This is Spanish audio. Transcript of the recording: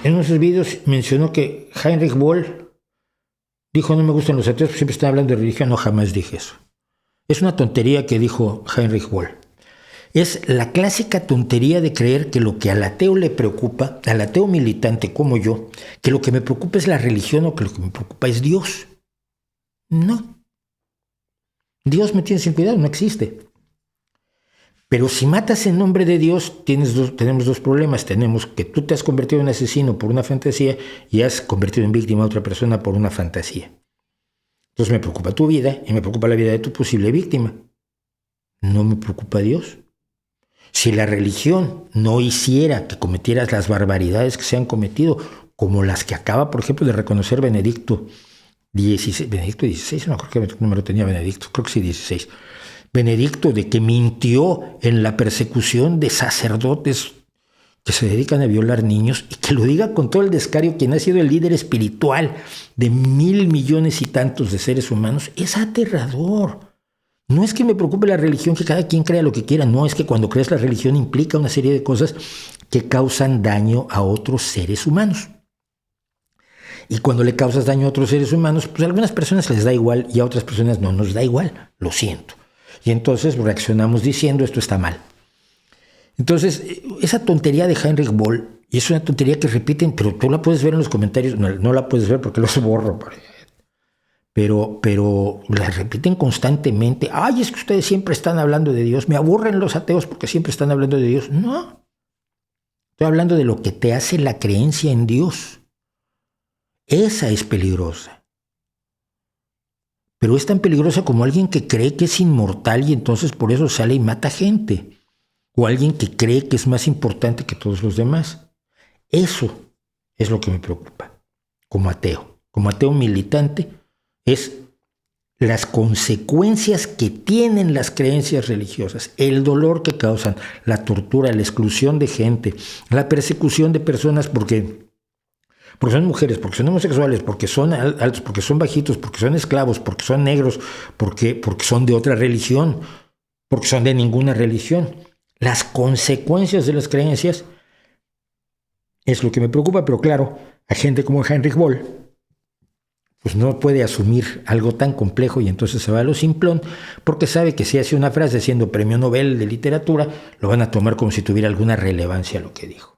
En uno de sus vídeos mencionó que Heinrich Böll dijo: no me gustan los ateos, siempre están hablando de religión. No, jamás dije eso. Es una tontería que dijo Heinrich Böll. Es la clásica tontería de creer que lo que al ateo le preocupa, al ateo militante como yo, que lo que me preocupa es la religión o que lo que me preocupa es Dios. No. Dios me tiene sin cuidado, no existe. Pero si matas en nombre de Dios, tenemos dos problemas. Tenemos que tú te has convertido en asesino por una fantasía y has convertido en víctima a otra persona por una fantasía. Entonces me preocupa tu vida y me preocupa la vida de tu posible víctima. No me preocupa Dios. Si la religión no hiciera que cometieras las barbaridades que se han cometido, como las que acaba, por ejemplo, de reconocer Benedicto XVI, no creo que número tenía Benedicto, creo que sí, 16. Benedicto, de que mintió en la persecución de sacerdotes que se dedican a violar niños, y que lo diga con todo el descario quien ha sido el líder espiritual de 1,000 millones y tantos de seres humanos, es aterrador. No es que me preocupe la religión, que cada quien crea lo que quiera, no, es que cuando creas la religión implica una serie de cosas que causan daño a otros seres humanos. Y cuando le causas daño a otros seres humanos, pues a algunas personas les da igual y a otras personas no nos da igual, lo siento. Y entonces reaccionamos diciendo: esto está mal. Entonces, esa tontería de Heinrich Böll, y es una tontería que repiten, pero tú la puedes ver en los comentarios, no la puedes ver porque los borro, pero la repiten constantemente. Ay, es que ustedes siempre están hablando de Dios, me aburren los ateos porque siempre están hablando de Dios. No, estoy hablando de lo que te hace la creencia en Dios. Esa es peligrosa. Pero es tan peligrosa como alguien que cree que es inmortal y entonces por eso sale y mata gente. O alguien que cree que es más importante que todos los demás. Eso es lo que me preocupa como ateo. Como ateo militante, es las consecuencias que tienen las creencias religiosas, el dolor que causan, la tortura, la exclusión de gente, la persecución de personas porque son mujeres, porque son homosexuales, porque son altos, porque son bajitos, porque son esclavos, porque son negros, porque son de otra religión, porque son de ninguna religión. Las consecuencias de las creencias es lo que me preocupa, pero claro, a gente como Heinrich Böll pues no puede asumir algo tan complejo y entonces se va a lo simplón, porque sabe que si hace una frase siendo premio Nobel de literatura, lo van a tomar como si tuviera alguna relevancia lo que dijo.